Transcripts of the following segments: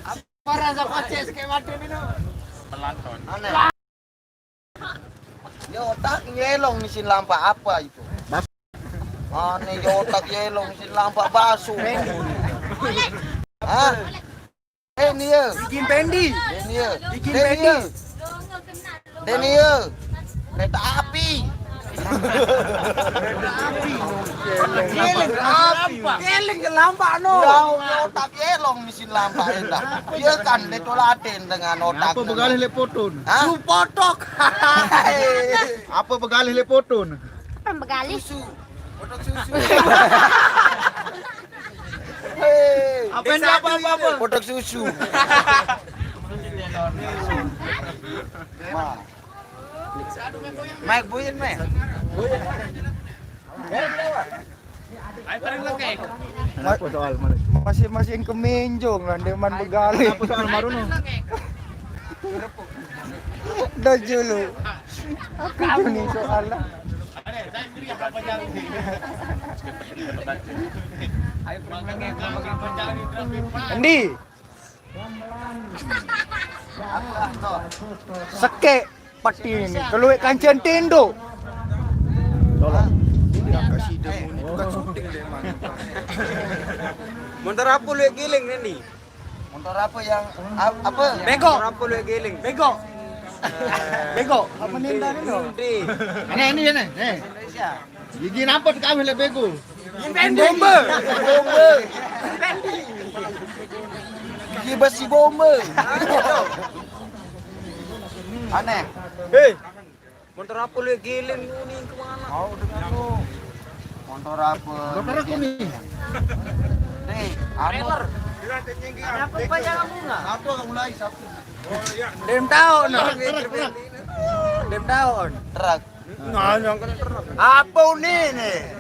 Apa rasa kocek kayak mati ini? Pelanton. Ya otak yelong mesin lampa apa itu? Aneh ya otak yelong mesin lampa basuh. Hah? Ini ya. Bikin pendi. Ini ya. Bikin pendi. Ini ya. Kereta api. Geleng ke lampak no. Ya otak yelong mesin lampa entah. Dia kan ditolatin dengan otak. Apa begalih le potun? Hah? Su potok. Apa begalih le potun? Apa begali? Susu. Otak susu. Hei. Apa ini apa? Otak susu. Mak buyin mek. Apa soal mana? Masing-masing kemenjong lah deman begali. Apa soal maruno? Dah julu. Apa ni soalnya? Andi. Seke pati ini. Kalau kancing tendo. Tolong. Kasih demo ni bukan syuting deh man. Motor apa lu giling ni? Motor apa yang apa? Bego. Motor apa lu giling? Bego. Bego. Apa ni dah ni? Ini ya nih. Gigi nampak kami le bego. Bomba. Bomba. Gigi besi bomba. Aneh. Hei. Motor apa lu giling ni ke mana? Mau dengan lu. Motor apa? Motor aku nih. Nih, anu. Apa panjang bunga? Satu akan mulai satu. Dem tahun. Dem tahun. Truk. Nganyang kan terus. Apa ini nih?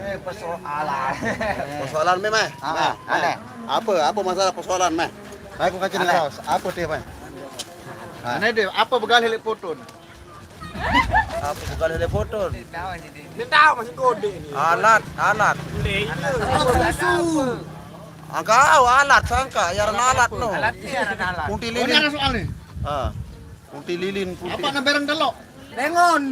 Ini persoalan. Persoalan meh meh. Aneh. Apa masalah persoalan meh? Aku kasih Aneh. kaos. Apa dia, Pak? Aneh deh, apa begalih le potun? Apa bukan ada foto? Dem tahu masih kode ni. Alat. Susu. Engkau alat sangka, ya alat no. Kunti Oh, ini lilin. ada soal nih. Kunti lilin. Apa na berang delok? Lengon.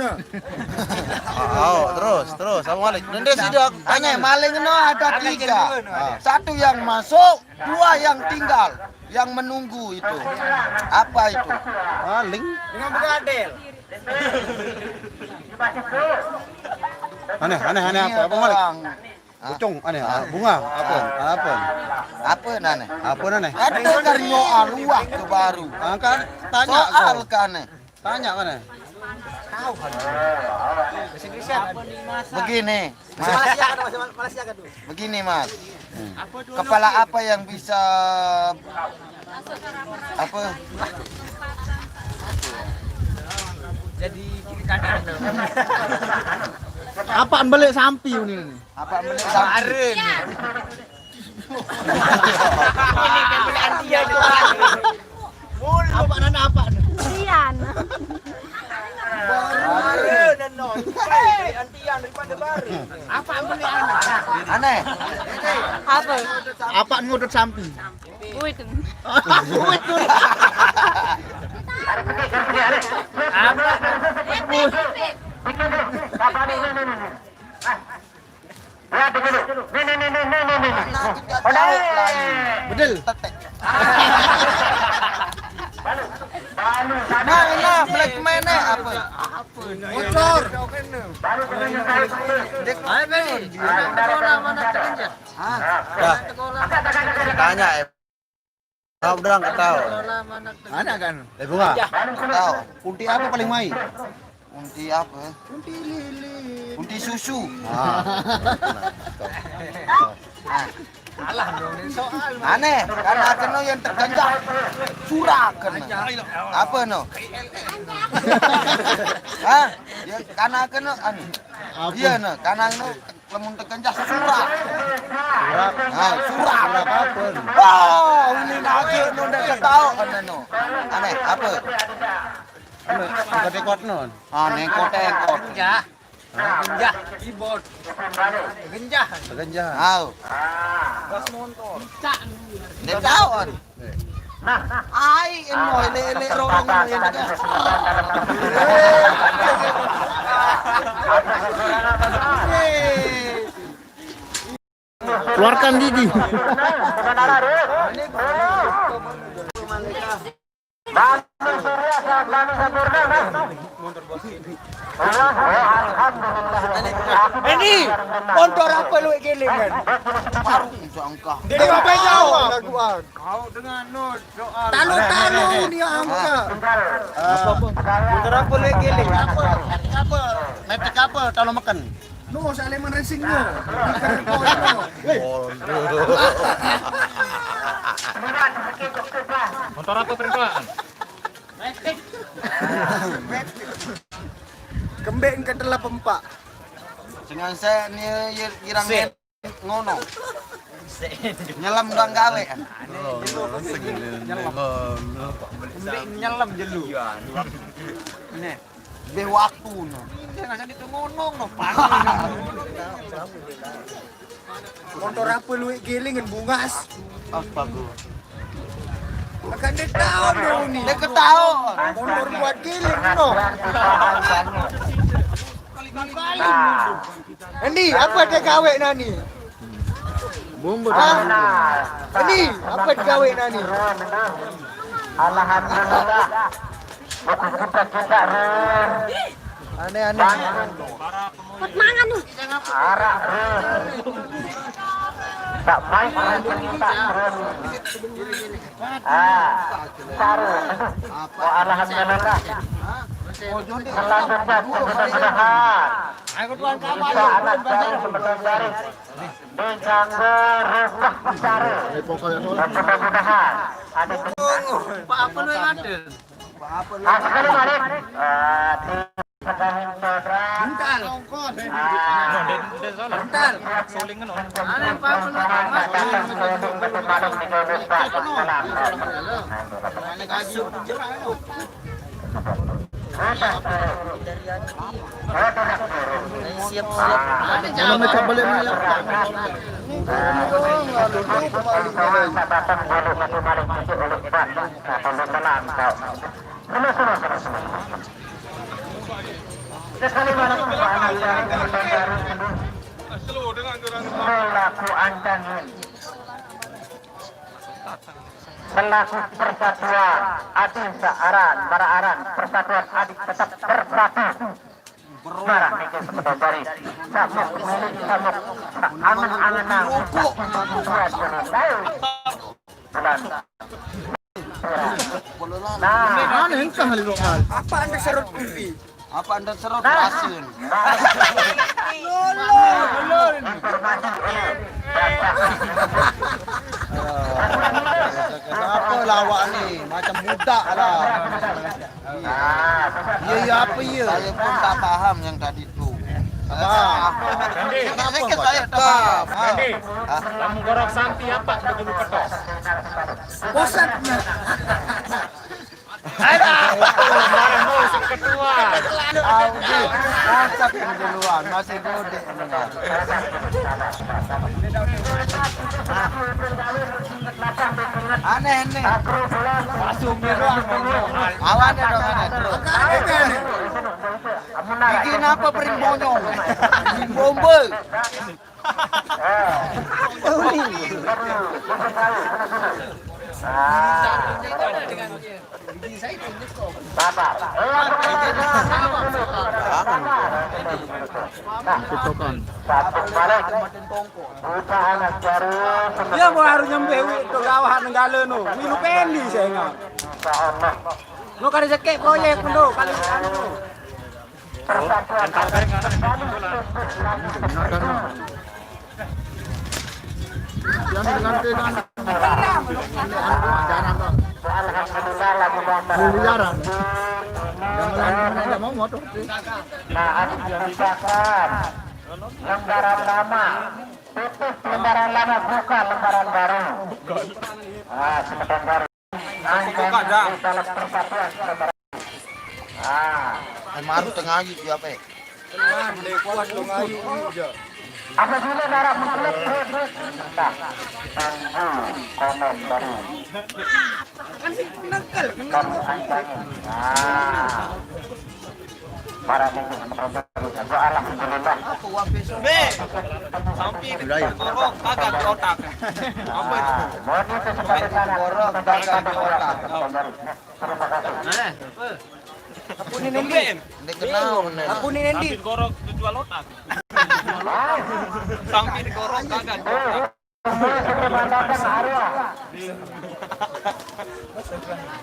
Terus. Assalamualaikum. Nanti sidak tanya maling no ada 3. Satu yang masuk, 2 yang tinggal, yang menunggu itu. Apa itu? Maling. Dengan begadel. Aneh apa? Apa malik? Ucong aneh. Bunga apa? Apa nane? Apa nane? Ada dari nyoal luak ke baru. Kan tanya Soal kau. kan. Tanya kan? Begini, Mas. Malaysia kan tu. Begini, Mas. Kepala apa yang bisa apa? Jadi kiri kanan. Apaan balik sampi ini? Apa menit sampai? Ini kan beli antian tu. Apa nana apa? Sian. Baru dan non. Antian daripada baru. Apa beli Aneh. Apa? Apa ngudut sampi? Wait. Bedel. Nah, black man apa? Bocor. Tanya udah nggak tahu. Ada kan? Bunga. Tahu. Kunti apa paling mai? Kunti apa? Kunti lilin. Kunti susu. Alah dong ini soal. Aneh, karena kena yang terganjak surah kena. Apa no? Hah? Ya karena kena anu. Iya no, karena no lemun terganjak surah. Nah, surah apa? Oh, ini lagi no ndak tahu kan no. Aneh, apa? Anu, dekot non. Aneh kotek. Ya. Genjah. Keyboard. Genjah. Ganjah. Tahu. Gas motor. Dia tahu kan. Ai eno ele rorong yang dekat. Keluarkan gigi. Ini motor apa lu giling kan? Baru jangka. Dia apa jauh? Kau dengan not doa. Talu dia angka. Motor apa lu giling? Apa? Metik apa? Kalau makan. No, Saleman Racing no. Motor apa perempuan? Kembeng ke 84. Dengan saya ni kirang ngono. Nyelam bang gawe kan. Nyelam jelu. Ini be waktu no. Jangan jadi ngonong no. Motor apa lu giling bungas? Astaga. Akan dia tahu dong ni. Dia ketahu. Motor buat giling no. Andi, apa dia gawe nani? Bumbu. Andi, apa dia gawe nani? Alhamdulillah. Aneh-aneh. Pot mangan lu. Tak main alhamdulillah. Selanjutnya mudah-mudahan Aku tuan kawan. anak dari sebentar dengan berubah besar. Mudah-mudahan ada Pak apa lu yang ada? sekali balik. Pedahin saudara. Bentar. Bentar. Aneh Pak apa lu? Siap-siap. Kalau mereka boleh melihat. Selaku persatuan adik searan, baraaran, persatuan adik tetap bersatu. Marah mikir sepedari, samuk milik samuk, angan-angan rukuk, Mana engkau hari lokal? Apa anda serut pipi? Apa anda serot rasun? Kenapa lawak ni? Macam budak lah. Ya apa ya? Saya pun tak paham yang tadi tu. Kenapa Saya tak paham. Kamu gorok santi apa begitu ketos? Bosan. Audi, kocak yang duluan, masih gede. Aneh nih. Awan ya dong aneh terus. Bikin apa perimbonyong? Bikin bombe. Dia mau harus nyampe itu gawah nenggala no. Milu pendi saya ngah. No kada sekek proyek ndo kali anu. Yang dengan Alhamdulillah lagu bangsa. miliaran. Yang mau motor. Nah, adik yang dibakar. Lembaran lama. Tutup lembaran lama, buka lembaran baru. Sebentar baru. Dalam persatuan lembaran. Maru tengah gitu apa? Apabila darah mengalir, nah, komen baru. Kamu anjani. Nah, para minggu alhamdulillah. Borok kagak di otak. Apa itu? Mohon itu sebagai sana. Borok kagak di otak. Terima kasih. Aku ni Nendi. Ini kenal. Aku ni Nendi. Gorok jual otak. Sampai digorok kagak.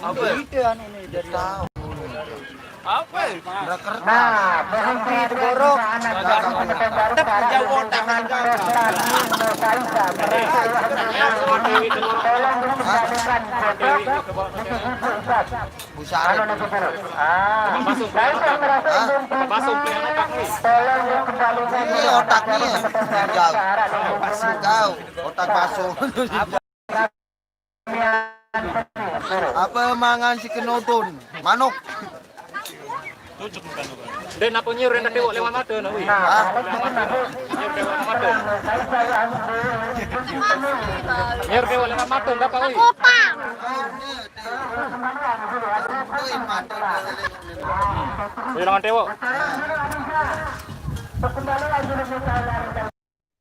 Apa? Itu anu nih dari tahu. Apa? Nah, berhenti Digorok. tetap jauh otak tolong dikembalikan Busara. masuk tolong dikembalikan Ini otaknya. Jauh. Kau otak basuh. Apa mangan si kenodon? Manuk. Dan apa nyuruh nak tewak lewat mata nak weh. Nyuruh tewak lewat mata dapat weh. Kopang. Jangan tewak. Kembali lagi